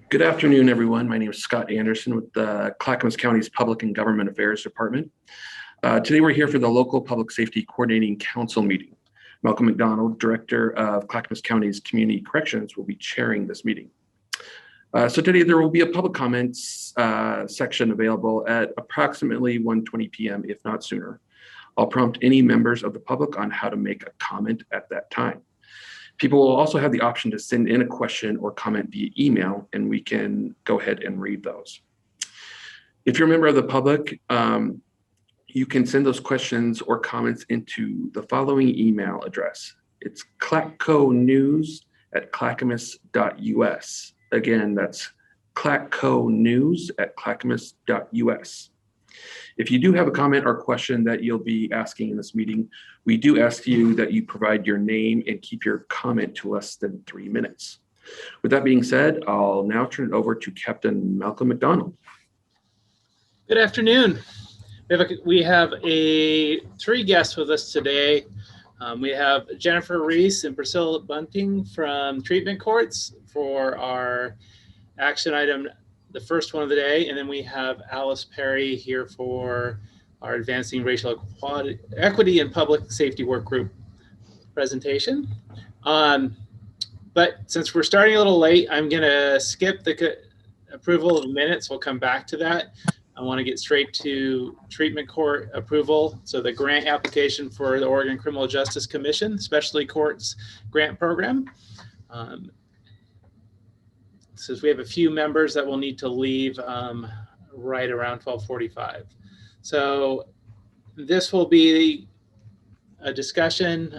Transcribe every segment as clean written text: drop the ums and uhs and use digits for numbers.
Good afternoon, everyone. My name is Scott Anderson with the Clackamas County's Public and Government Affairs Department. Today we're here for the Local Public Safety Coordinating Council meeting. Malcolm McDonald, Director of Clackamas County's Community Corrections, will be chairing this meeting. So today there will be a public comments section available at approximately 1:20 p.m., if not sooner. I'll prompt any members of the public on how to make a comment at that time. People will also have the option to send in a question or comment via email, and we can go ahead and read those. If you're a member of the public, you can send those questions or comments into the following email address. It's clacconews@clackamas.us. Again, that's clacconews@clackamas.us. If you do have a comment or question that you'll be asking in this meeting, we do ask you that you provide your name and keep your comment to less than 3 minutes. With that being said, I'll now turn it over to Captain Malcolm McDonald. Good afternoon. We have three guests with us today. We have Jennifer Reese and Priscilla Bunting from treatment courts for our action item, the first one of the day, and then we have Alice Perry here for our Advancing Racial Equity and Public Safety Work Group presentation. But since we're starting a little late, I'm gonna skip the approval of minutes. We'll come back to that. I want to get straight to treatment court approval. So the grant application for the Oregon Criminal Justice Commission, Specialty Courts Grant Program. Since we have a few members that will need to leave right around 12:45. So this will be a discussion,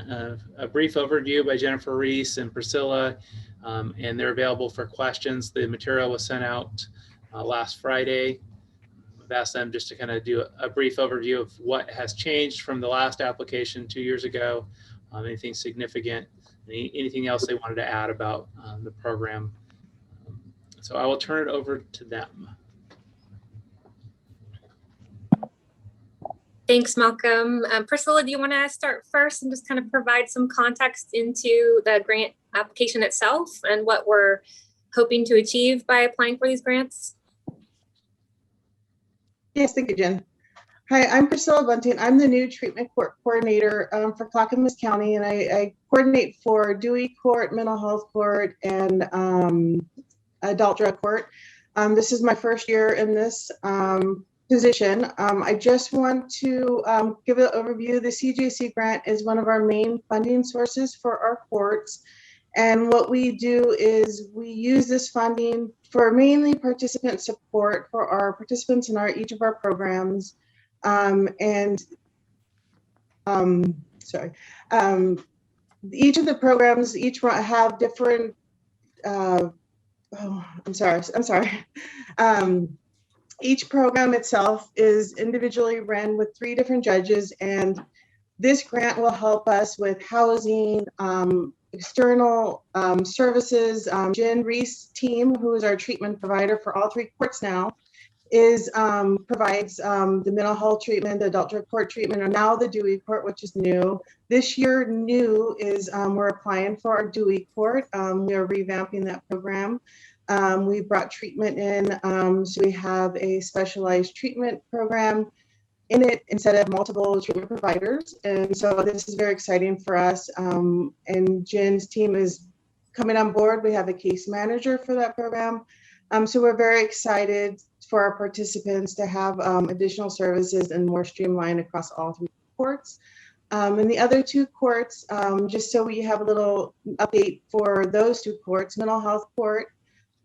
a brief overview by Jennifer Reese and Priscilla, and they're available for questions. The material was sent out last Friday. I've asked them just to kind of do a brief overview of what has changed from the last application 2 years ago, anything significant, anything else they wanted to add about the program. So I will turn it over to them. Thanks, Malcolm. Priscilla, do you want to start first and just kind of provide some context into the grant application itself and what we're hoping to achieve by applying for these grants? Yes, thank you, Jen. Hi, I'm Priscilla Bunting. I'm the new treatment court coordinator for Clackamas County, and I coordinate for Dewey Court, Mental Health Court, and Adult Drug Court. This is my first year in this position. I just want to give an overview. The CJC grant is one of our main funding sources for our courts. And what we do is we use this funding for mainly participant support for our participants in each of our programs. Each of the programs, each one have different, each program itself is individually run with 3 different judges, and this grant will help us with housing, external services. Jen Reese team, who is our treatment provider for all 3 courts now, provides the mental health treatment, the adult drug court treatment, and now the Dewey Court, which is new. This year, new is we're applying for our Dewey Court. We are revamping that program. We brought treatment in, so we have a specialized treatment program in it instead of multiple treatment providers. And so this is very exciting for us. And Jen's team is coming on board. We have a case manager for that program. So we're very excited for our participants to have additional services and more streamlined across all 3 courts. And the other 2 courts, just so we have a little update for those 2 courts, Mental Health Court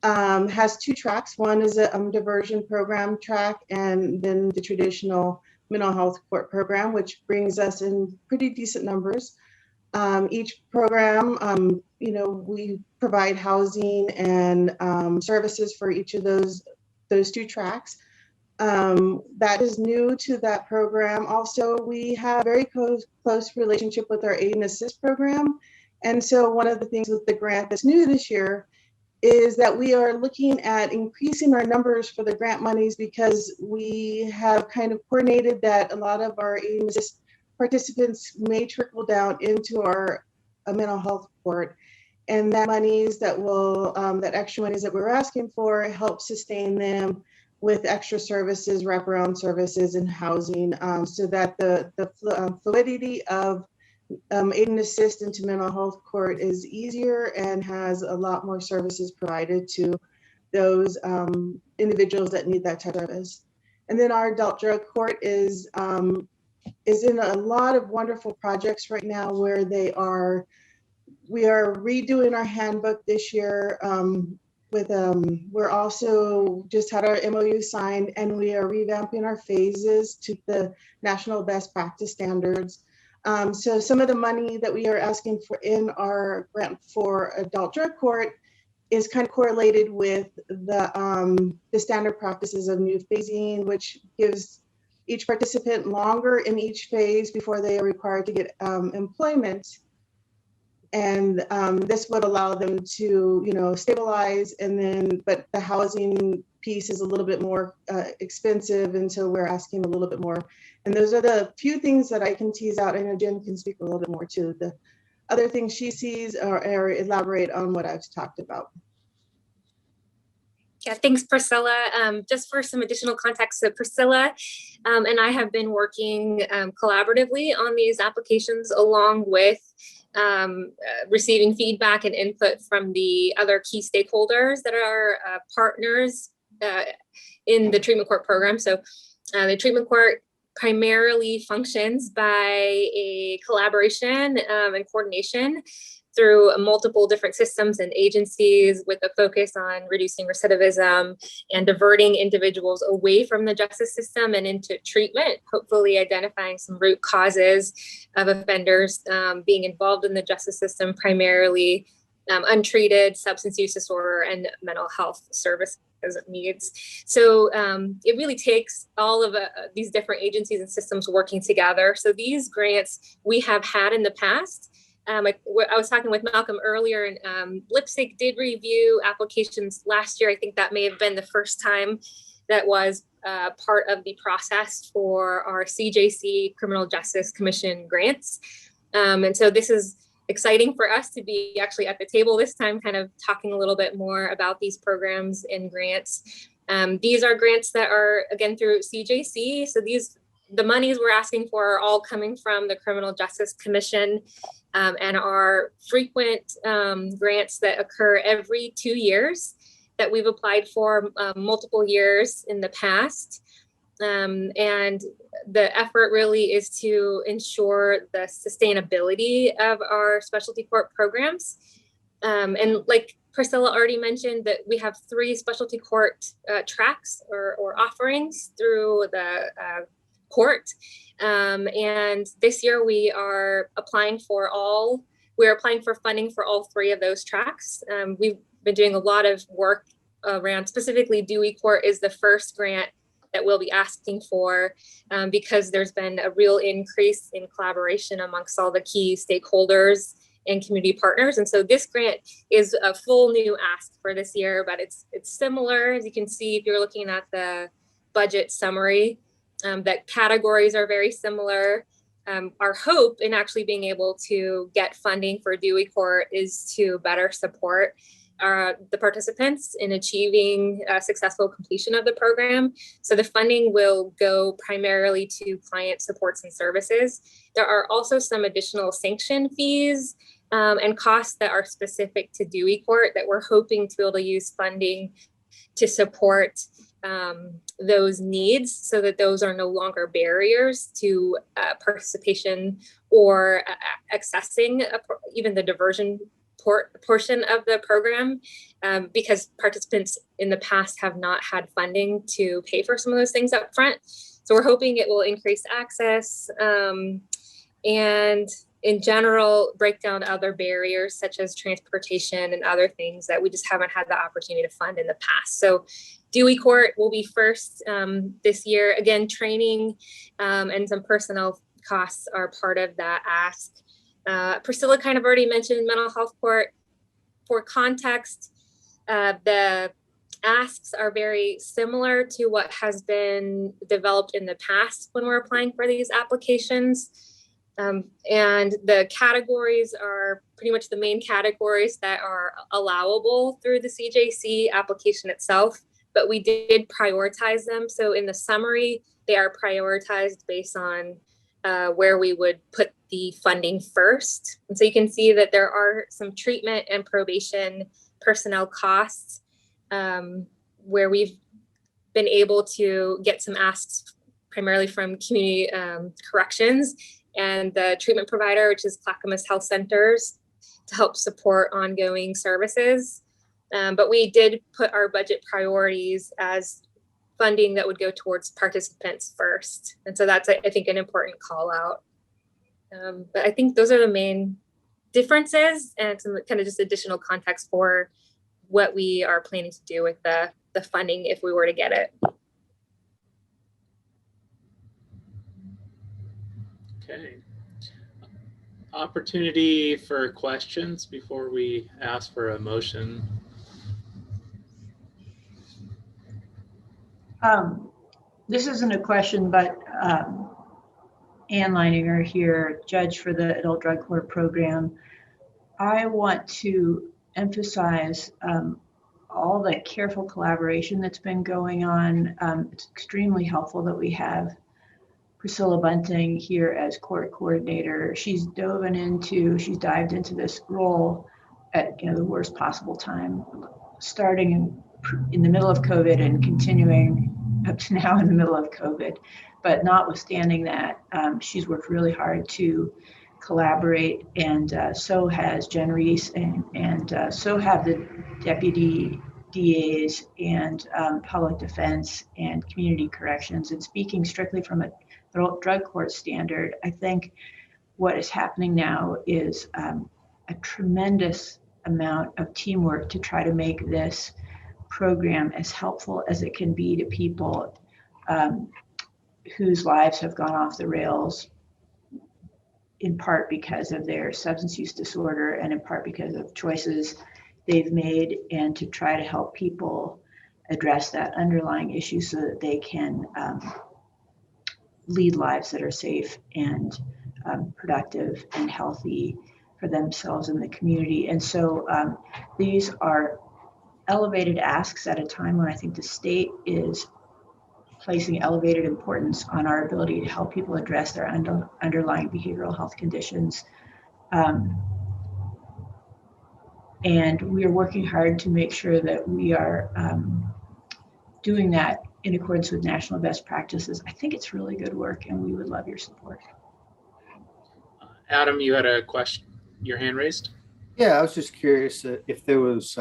has 2 tracks. One is a diversion program track, and then the traditional mental health court program, which brings us in pretty decent numbers. Each program, we provide housing and services for each of those 2 tracks. That is new to that program. Also, we have very close relationship with our aid and assist program. And so one of the things with the grant that's new this year is that we are looking at increasing our numbers for the grant monies, because we have kind of coordinated that a lot of our aid and assist participants may trickle down into our mental health court. And that monies that will, that extra monies that we're asking for help sustain them with extra services, wraparound services and housing, so that the fluidity of aid and assist into mental health court is easier and has a lot more services provided to those individuals that need that type of service. And then our adult drug court is in a lot of wonderful projects right now where we are redoing our handbook this year. We're also just had our MOU signed, and we are revamping our phases to the national best practice standards. So some of the money that we are asking for in our grant for adult drug court is kind of correlated with the standard practices of new phasing, which gives each participant longer in each phase before they are required to get employment. And this would allow them to, stabilize, and then, but the housing piece is a little bit more expensive, and so we're asking a little bit more. And those are the few things that I can tease out. I know Jen can speak a little bit more to the other things she sees or elaborate on what I've talked about. Yeah, thanks, Priscilla. Just for some additional context, so Priscilla and I have been working collaboratively on these applications, along with receiving feedback and input from the other key stakeholders that are partners in the treatment court program. So the treatment court primarily functions by a collaboration and coordination through multiple different systems and agencies, with a focus on reducing recidivism and diverting individuals away from the justice system and into treatment, hopefully identifying some root causes of offenders being involved in the justice system, primarily untreated substance use disorder and mental health services needs. So it really takes all of these different agencies and systems working together. So these grants we have had in the past. I was talking with Malcolm earlier, and Lipstick did review applications last year. I think that may have been the first time that was part of the process for our CJC Criminal Justice Commission grants. And so this is exciting for us to be actually at the table this time, kind of talking a little bit more about these programs and grants. These are grants that are, again, through CJC. So the monies we're asking for are all coming from the Criminal Justice Commission, and are frequent grants that occur every 2 years that we've applied for multiple years in the past. And the effort really is to ensure the sustainability of our specialty court programs. And like Priscilla already mentioned, that we have 3 specialty court tracks or offerings through the court. And this year we are applying for funding for all 3 of those tracks. We've been doing a lot of work around, specifically Dewey Court is the first grant that we'll be asking for, because there's been a real increase in collaboration amongst all the key stakeholders and community partners. And so this grant is a full new ask for this year, but it's similar, as you can see if you're looking at the budget summary, that categories are very similar. Our hope in actually being able to get funding for Dewey Court is to better support the participants in achieving successful completion of the program. So the funding will go primarily to client supports and services. There are also some additional sanction fees and costs that are specific to Dewey Court that we're hoping to be able to use funding to support those needs, so that those are no longer barriers to participation or accessing even the diversion portion of the program, because participants in the past have not had funding to pay for some of those things up front. So we're hoping it will increase access and in general break down other barriers such as transportation and other things that we just haven't had the opportunity to fund in the past. So Dewey Court will be first this year. Again, training and some personnel costs are part of that ask. Priscilla kind of already mentioned mental health court. For context, the asks are very similar to what has been developed in the past when we're applying for these applications. And the categories are pretty much the main categories that are allowable through the CJC application itself, but we did prioritize them. So in the summary, they are prioritized based on where we would put the funding first. And so you can see that there are some treatment and probation personnel costs where we've been able to get some asks primarily from community corrections and the treatment provider, which is Clackamas Health Centers, to help support ongoing services. But we did put our budget priorities as funding that would go towards participants first. And so that's, I think, an important call out. But I think those are the main differences and some kind of just additional context for what we are planning to do with the funding if we were to get it. Okay. Opportunity for questions before we ask for a motion. This isn't a question, but Ann Leininger here, judge for the Adult Drug Court program. I want to emphasize all the careful collaboration that's been going on. It's extremely helpful that we have Priscilla Bunting here as court coordinator. She's dived into this role at the worst possible time, starting in the middle of COVID and continuing up to now in the middle of COVID. But notwithstanding that, she's worked really hard to collaborate, and so has Jen Reese, and so have the deputy DAs and public defense and community corrections. And speaking strictly from a drug court standard, I think what is happening now is a tremendous amount of teamwork to try to make this program as helpful as it can be to people whose lives have gone off the rails, in part because of their substance use disorder and in part because of choices they've made, and to try to help people address that underlying issue so that they can lead lives that are safe and productive and healthy for themselves and the community. And so these are elevated asks at a time when I think the state is placing elevated importance on our ability to help people address their underlying behavioral health conditions. And we are working hard to make sure that we are doing that in accordance with national best practices. I think it's really good work, and we would love your support. Adam, you had a question, your hand raised? Yeah, I was just curious if there was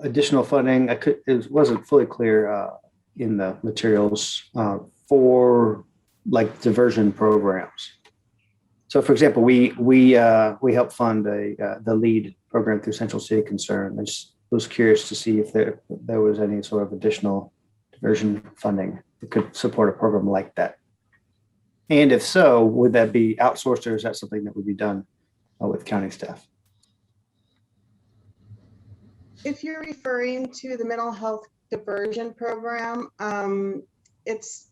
additional funding. It wasn't fully clear in the materials for like diversion programs. So, for example, we help fund the LEAD program through Central City Concern. I just was curious to see if there was any sort of additional diversion funding that could support a program like that. And if so, would that be outsourced, or is that something that would be done with county staff? If you're referring to the mental health diversion program, it's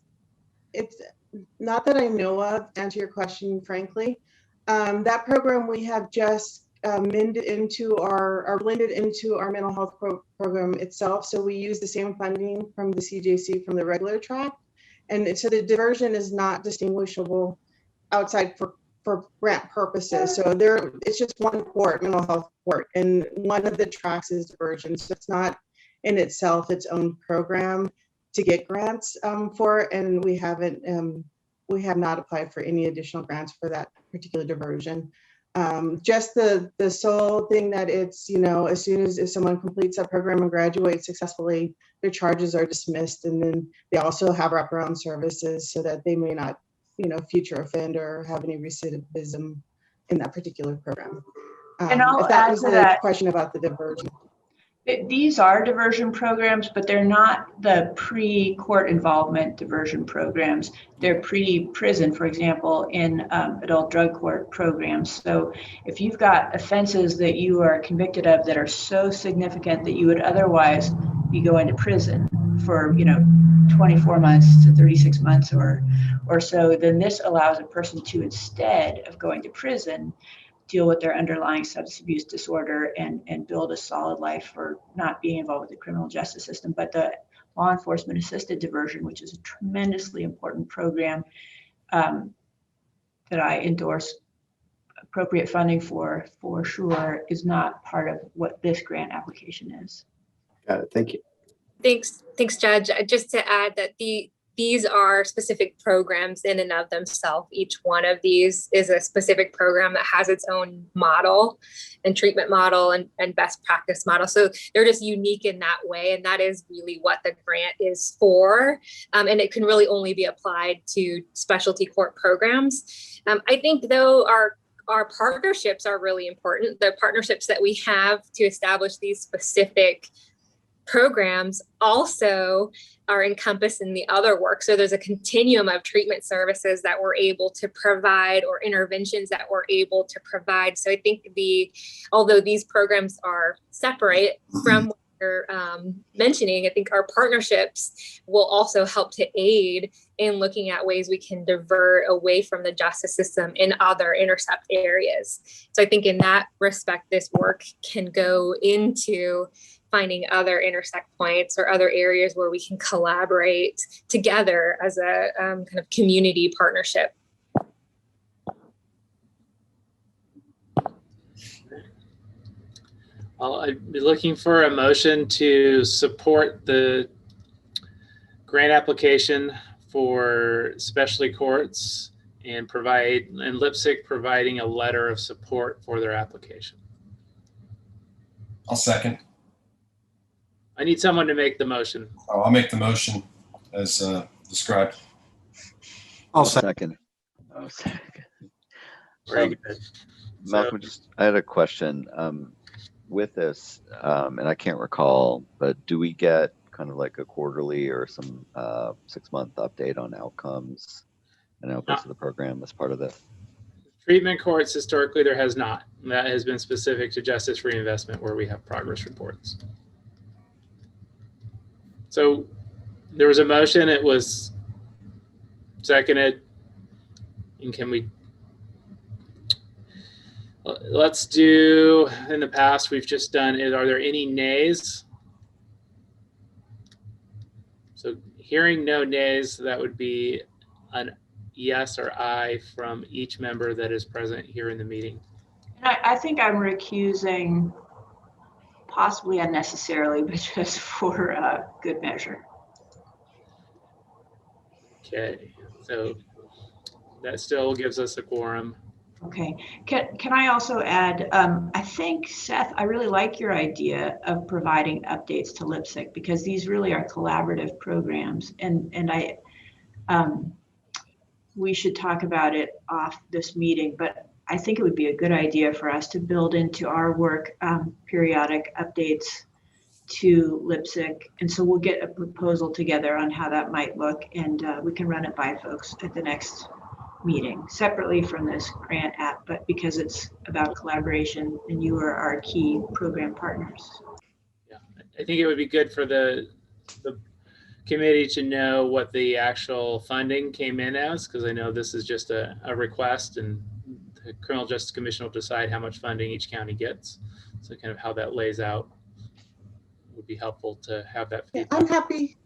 not that I know of, to answer your question, frankly. That program we have just blended into our mental health program itself. So we use the same funding from the CJC from the regular track. And so the diversion is not distinguishable outside for grant purposes. So it's just one court, mental health court, and one of the tracks is diversion. So it's not in itself its own program to get grants for, and we have not applied for any additional grants for that particular diversion. Just the sole thing that it's, as soon as if someone completes that program and graduates successfully, their charges are dismissed, and then they also have wraparound services so that they may not, future offend or have any recidivism in that particular program. And I'll if that add was to the that question about the diversion. These are diversion programs, but they're not the pre-court involvement diversion programs. They're pre-prison, for example, in adult drug court programs. So if you've got offenses that you are convicted of that are so significant that you would otherwise be going to prison for 24 months to 36 months or so, then this allows a person to, instead of going to prison, deal with their underlying substance abuse disorder and build a solid life for not being involved with the criminal justice system. But the law enforcement assisted diversion, which is a tremendously important program that I endorse appropriate funding for sure, is not part of what this grant application is. Got it. Thank you. Thanks, Judge. Just to add that these are specific programs in and of themselves. Each one of these is a specific program that has its own model and treatment model and best practice model. So they're just unique in that way. And that is really what the grant is for. And it can really only be applied to specialty court programs. I think though our partnerships are really important. The partnerships that we have to establish these specific programs also are encompassed in the other work. So there's a continuum of treatment services that we're able to provide, or interventions that we're able to provide. So I think although these programs are separate from what you're mentioning, I think our partnerships will also help to aid in looking at ways we can divert away from the justice system in other intercept areas. So I think in that respect, this work can go into finding other intersect points or other areas where we can collaborate together as a kind of community partnership. Well, I'd be looking for a motion to support the grant application for specialty courts and LIPSIC providing a letter of support for their application. I'll second. I need someone to make the motion. I'll make the motion as described. I'll second. Oh, second. Very good. Malcolm, I had a question. With this, and I can't recall, but do we get kind of like a quarterly or some 6-month update on outcomes and outputs of the program as part of this? Treatment courts, historically, there has not. That has been specific to justice reinvestment, where we have progress reports. So there was a motion, it was seconded. And let's do, in the past, we've just done, are there any nays? So hearing no nays, that would be an yes or aye from each member that is present here in the meeting. And I think I'm recusing, possibly unnecessarily, but just for good measure. Okay, so that still gives us a quorum. Okay, can I also add, I think, Seth, I really like your idea of providing updates to LIPSIC, because these really are collaborative programs, and we should talk about it off this meeting, but I think it would be a good idea for us to build into our work periodic updates to LIPSIC. And so we'll get a proposal together on how that might look, and we can run it by folks at the next meeting, separately from this grant app, but because it's about collaboration and you are our key program partners. Yeah, I think it would be good for the committee to know what the actual funding came in as, because I know this is just a request, and the Criminal Justice Commission will decide how much funding each county gets. So kind of how that lays out would be helpful to have that feedback. Yeah, I'm happy.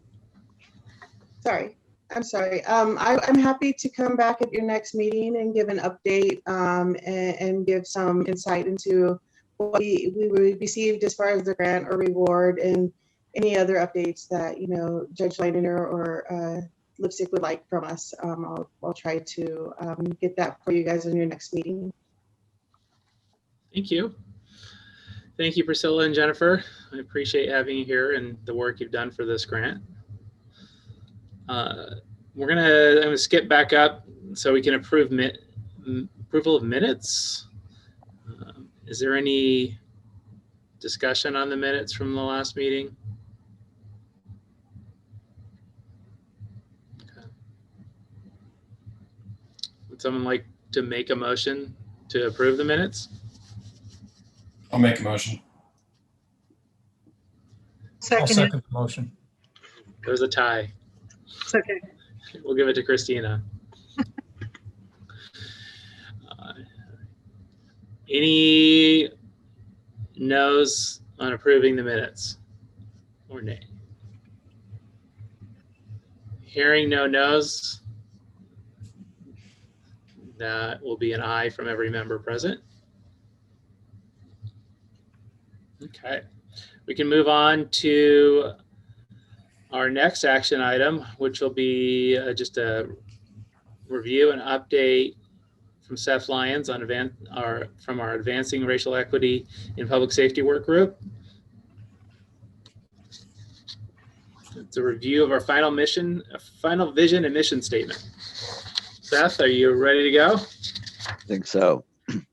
Sorry. I'm sorry. I'm happy to come back at your next meeting and give an update and give some insight into what we received as far as the grant or reward, and any other updates that, you know, Judge Leininger or LIPSIC would like from us. I'll try to get that for you guys in your next meeting. Thank you. Thank you, Priscilla and Jennifer. I appreciate having you here and the work you've done for this grant. I'm gonna skip back up so we can approve approval of minutes. Is there any discussion on the minutes from the last meeting? Okay. Would someone like to make a motion to approve the minutes? I'll make a motion. I'll second the motion. It was a tie. It's okay. We'll give it to Christina. Any no's on approving the minutes or nay? Hearing no no's, that will be an aye from every member present. Okay, we can move on to our next action item, which will be just a review and update from Seth Lyons on from our Advancing Racial Equity in Public Safety Work Group. It's a review of our final vision and mission statement. Seth, are you ready to go? I think so.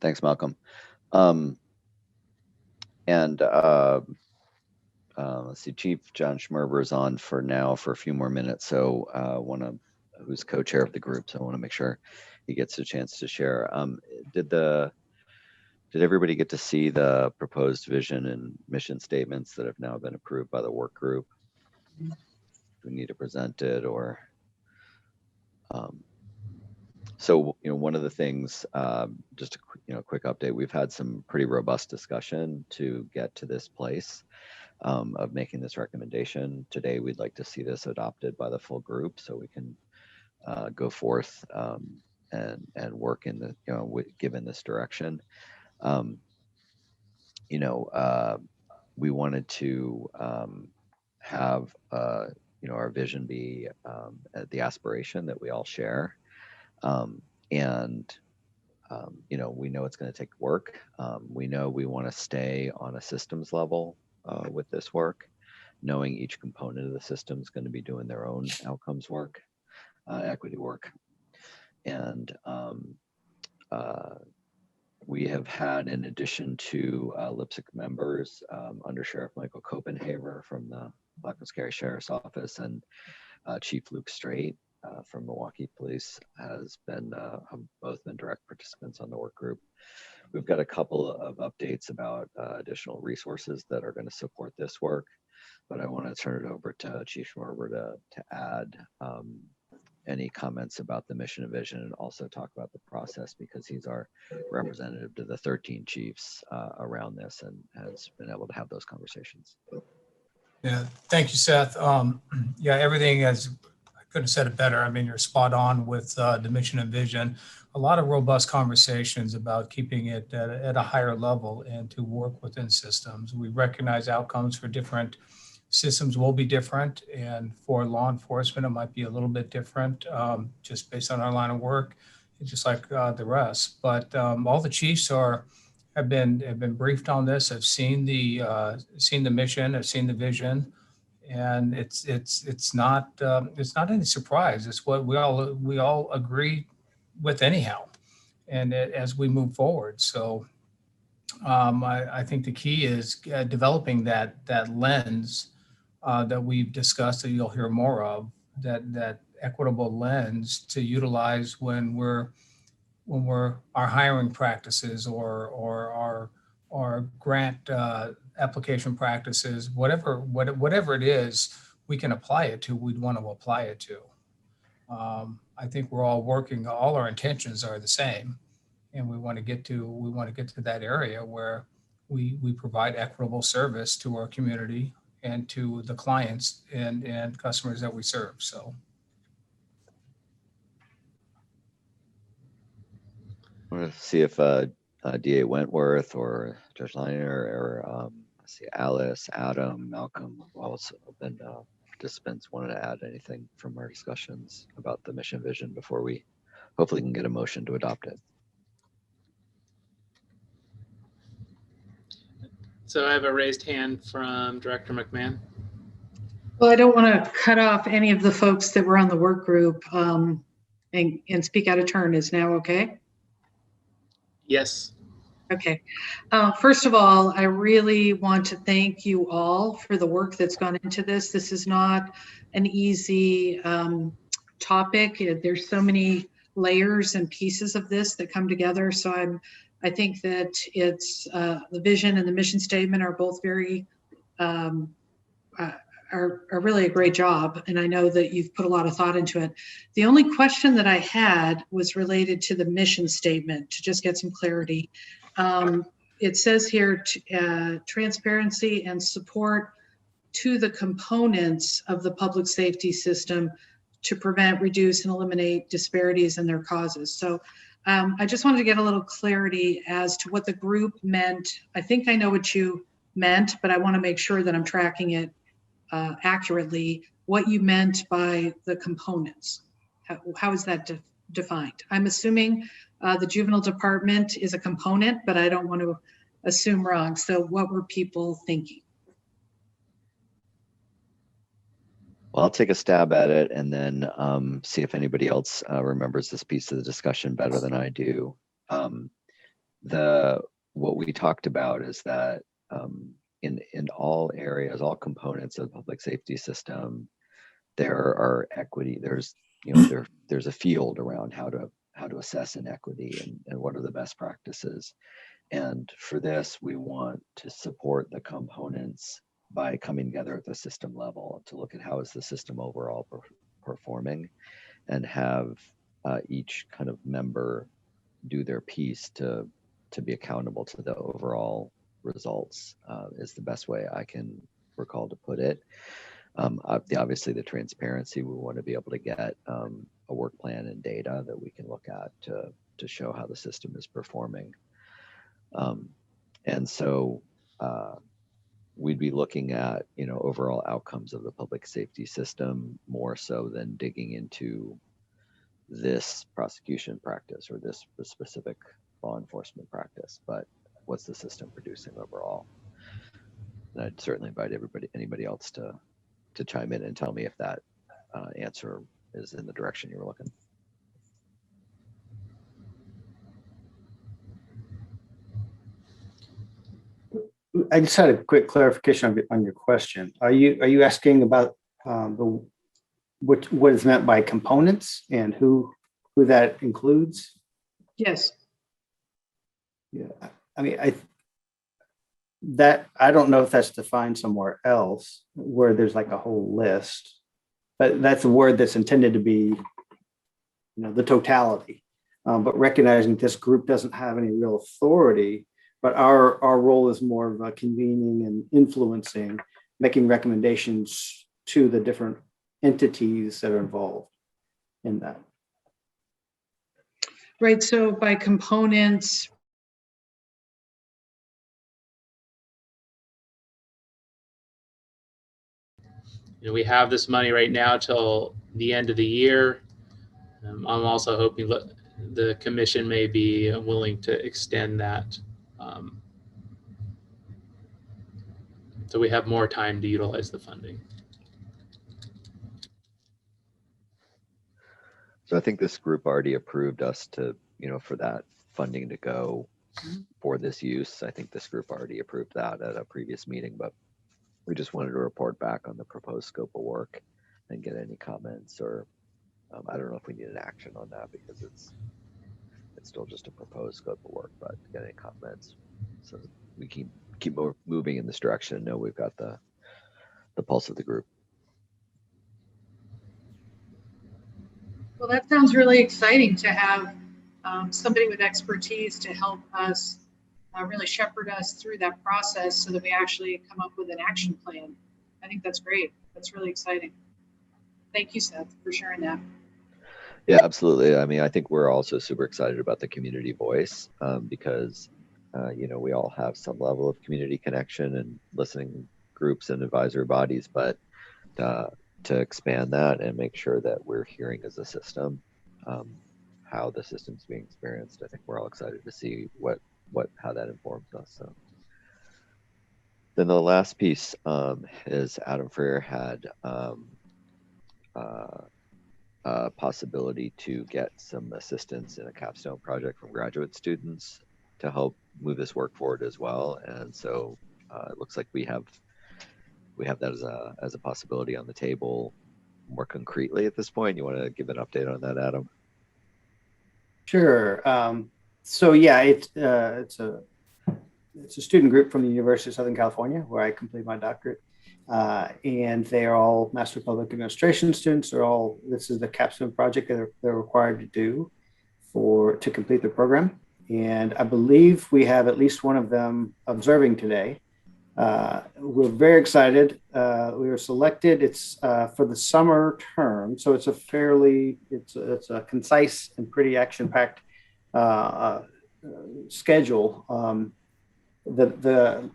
Thanks, Malcolm. Let's see, Chief John Schmerber is on for now for a few more minutes. So who's co-chair of the group. So I want to make sure he gets a chance to share. Did everybody get to see the proposed vision and mission statements that have now been approved by the work group? Do we need to present it or? So, one of the things, just a quick update, we've had some pretty robust discussion to get to this place of making this recommendation. Today, we'd like to see this adopted by the full group so we can go forth and work in the, given this direction. We wanted to have, our vision be the aspiration that we all share. We know it's going to take work. We know we want to stay on a systems level with this work, knowing each component of the system is going to be doing their own outcomes work, equity work. And we have had, in addition to LIPSIC members, Under Sheriff Michael Copenhaver from the Clackamas County Sheriff's Office and Chief Luke Strait from Milwaukee Police have both been direct participants on the work group. We've got a couple of updates about additional resources that are going to support this work, but I want to turn it over to Chief Schmerber to add any comments about the mission and vision and also talk about the process because he's our representative to the 13 chiefs around this and has been able to have those conversations. Yeah, thank you, Seth. Yeah, everything as I couldn't have said it better. I mean, you're spot on with the mission and vision. A lot of robust conversations about keeping it at a higher level and to work within systems. We recognize outcomes for different systems will be different, and for law enforcement, it might be a little bit different, just based on our line of work, just like the rest. But all the chiefs have been briefed on this. I've seen the mission, I've seen the vision, and it's not any surprise. It's what we all agree with anyhow, and as we move forward. So I think the key is developing that lens that we've discussed, that you'll hear more of, that equitable lens to utilize when our hiring practices or our grant application practices, whatever it is, we can apply it to. We'd want to apply it to. I think we're all working. All our intentions are the same, and we want to get to that area where we provide equitable service to our community and to the clients and customers that we serve. So. I want to see if DA Wentworth or Judge Liner or let's see, Alice, Adam, Malcolm, also been participants wanted to add anything from our discussions about the mission vision before we hopefully can get a motion to adopt it. So I have a raised hand from Director McMahon. Well, I don't want to cut off any of the folks that were on the work group and speak out of turn. Is now okay? Yes. Okay. First of all, I really want to thank you all for the work that's gone into this. This is not an easy topic. There's so many layers and pieces of this that come together. So I think that it's the vision and the mission statement are both very, I are really a great job, and I know that you've put a lot of thought into it. The only question that I had was related to the mission statement, to just get some clarity. It says here, transparency and support to the components of the public safety system to prevent, reduce, and eliminate disparities and their causes. So I just wanted to get a little clarity as to what the group meant. I think I know what you meant, but I want to make sure that I'm tracking it accurately, what you meant by the components. How is that defined? I'm assuming the juvenile department is a component, but I don't want to assume wrong. So what were people thinking? Well, I'll take a stab at it and then see if anybody else remembers this piece of the discussion better than I do. What we talked about is that in all areas, all components of the public safety system, there are equity. There's there's a field around how to assess inequity and what are the best practices. And for this, we want to support the components by coming together at the system level to look at how is the system overall performing, and have each kind of member do their piece to be accountable to the overall results, is the best way I can recall to put it. Obviously, the transparency, we want to be able to get a work plan and data that we can look at to show how the system is performing. And so we'd be looking at overall outcomes of the public safety system more so than digging into this prosecution practice or this specific law enforcement practice, but what's the system producing overall? And I'd certainly invite anybody else to chime in and tell me if that answer is in the direction you were looking. I just had a quick clarification on your question. Are you asking about what is meant by components and who that includes? Yes. Yeah, I mean, I don't know if that's defined somewhere else where there's like a whole list, but that's a word that's intended to be, the totality. But recognizing this group doesn't have any real authority, but our role is more of a convening and influencing, making recommendations to the different entities that are involved in that. Right. So by components, we have this money right now till the end of the year. I'm also hoping the commission may be willing to extend that. So we have more time to utilize the funding. So I think this group already approved us to, for that funding to go for this use. I think this group already approved that at a previous meeting, but we just wanted to report back on the proposed scope of work and get any comments, or I don't know if we need an action on that because it's still just a proposed scope of work, but get any comments so we keep moving in this direction and know we've got the pulse of the group. well, that sounds really exciting to have somebody with expertise to help us really shepherd us through that process so that we actually come up with an action plan. I think that's great. That's really exciting. Thank you, Seth, for sharing that. Yeah, absolutely. I mean, I think we're also super excited about the community voice because, we all have some level of community connection and listening groups and advisory bodies, but to expand that and make sure that we're hearing as a system how the system's being experienced. I think we're all excited to see how that informs us. So then the last piece is Adam Freer had a possibility to get some assistance in a capstone project from graduate students to help move this work forward as well. And so it looks like we have that as a possibility on the table more concretely at this point. You want to give an update on that, Adam? Sure. So yeah, it's a student group from the University of Southern California where I completed my doctorate, And they are all Master of Public Administration students. This is the capstone project that they're required to do to complete the program. And I believe we have at least one of them observing today. We're very excited. We were selected. It's for the summer term, so it's a concise and pretty action-packed schedule. The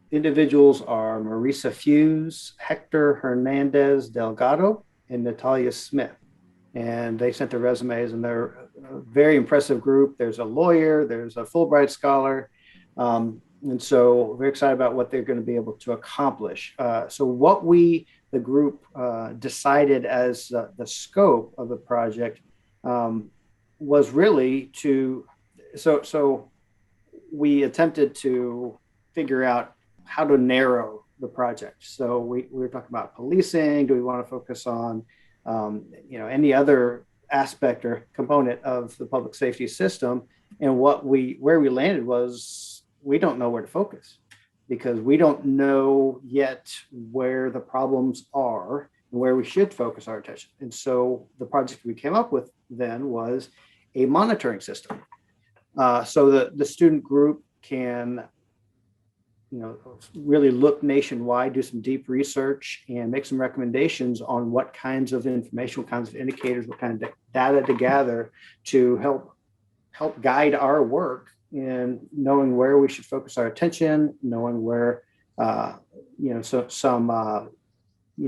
individuals are Marisa Fuse, Hector Hernandez Delgado, and Natalia Smith. And they sent their resumes, and they're a very impressive group. There's a lawyer, there's a Fulbright scholar. And so very excited about what they're going to be able to accomplish. So what the group decided as the scope of the project was really so we attempted to figure out how to narrow the project. So we were talking about policing. Do we want to focus on any other aspect or component of the public safety system? And where we landed was we don't know where to focus, because we don't know yet where the problems are and where we should focus our attention. And so the project we came up with then was a monitoring system. So the student group can really look nationwide, do some deep research, and make some recommendations on what kinds of information, what kinds of indicators, what kind of data to gather to help guide our work in knowing where we should focus our attention, knowing where some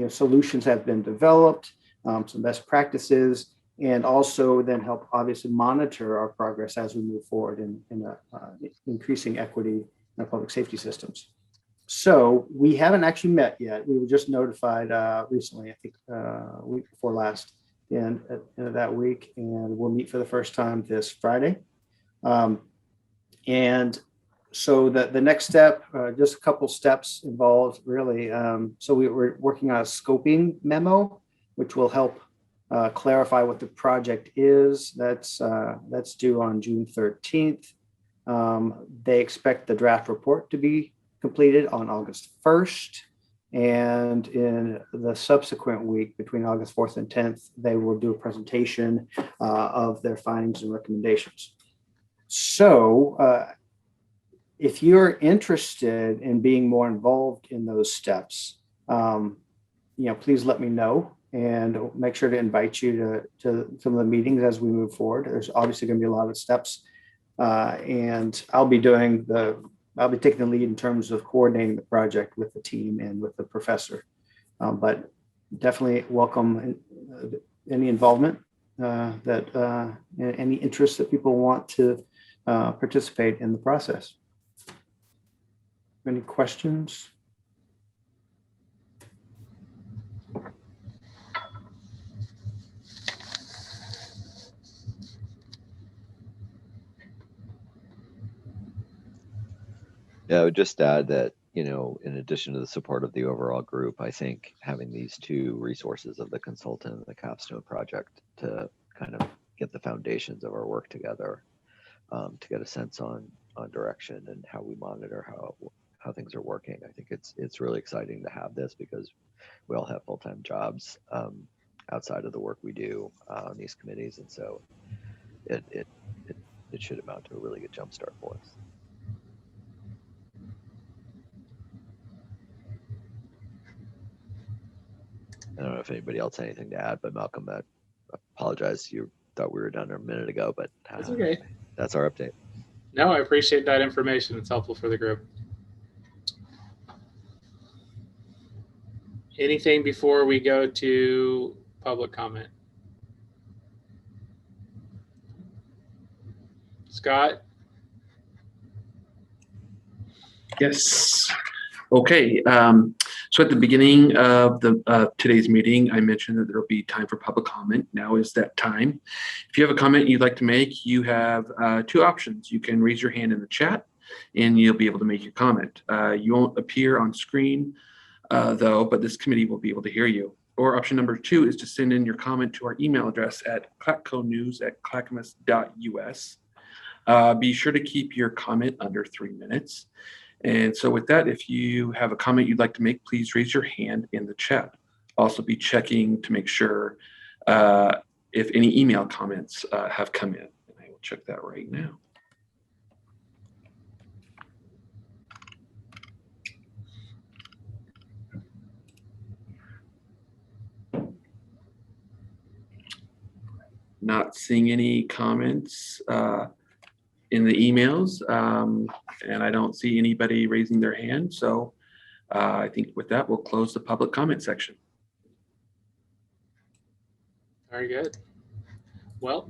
solutions have been developed, some best practices, and also then help obviously monitor our progress as we move forward in increasing equity in our public safety systems. So we haven't actually met yet. We were just notified recently, I think week before last, in that week, and we'll meet for the first time this Friday. And so the next step, just a couple steps involved really. So we're working on a scoping memo, which will help clarify what the project is. That's due on June 13th. They expect the draft report to be completed on August 1st. And in the subsequent week, between August 4th and 10th, they will do a presentation of their findings and recommendations. So if you're interested in being more involved in those steps, please let me know, and make sure to invite you to some of the meetings as we move forward. There's obviously going to be a lot of steps, and I'll be taking the lead in terms of coordinating the project with the team and with the professor. But definitely welcome any involvement, any interest that people want to participate in the process. Any questions? Yeah, I would just add that, in addition to the support of the overall group, I think having these two resources of the consultant and the capstone project to kind of get the foundations of our work together, to get a sense on direction and how we monitor how things are working. I think it's really exciting to have this, because we all have full-time jobs outside of the work we do on these committees, and so it should amount to a really good jumpstart for us. I don't know if anybody else had anything to add, but Malcolm, I apologize. You thought we were done a minute ago, but That's okay. That's our update. No, I appreciate that information. It's helpful for the group. Anything before we go to public comment? Scott? Yes. Okay. So at the beginning of today's meeting, I mentioned that there will be time for public comment. Now is that time. If you have a comment you'd like to make, you have two options. You can raise your hand in the chat, and you'll be able to make your comment. You won't appear on screen, though, but this committee will be able to hear you. Or option number 2 is to send in your comment to our email address at clacconews@clackamas.us. Be sure to keep your comment under 3 minutes. And so with that, if you have a comment you'd like to make, please raise your hand in the chat. Also be checking to make sure if any email comments have come in. And I will check that right now. Not seeing any comments in the emails, and I don't see anybody raising their hand. So I think with that, we'll close the public comment section. Very good. Well,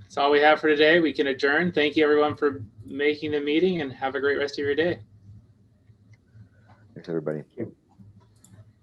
that's all we have for today. We can adjourn. Thank you everyone for making the meeting, and have a great rest of your day. Thanks, everybody. Thank you.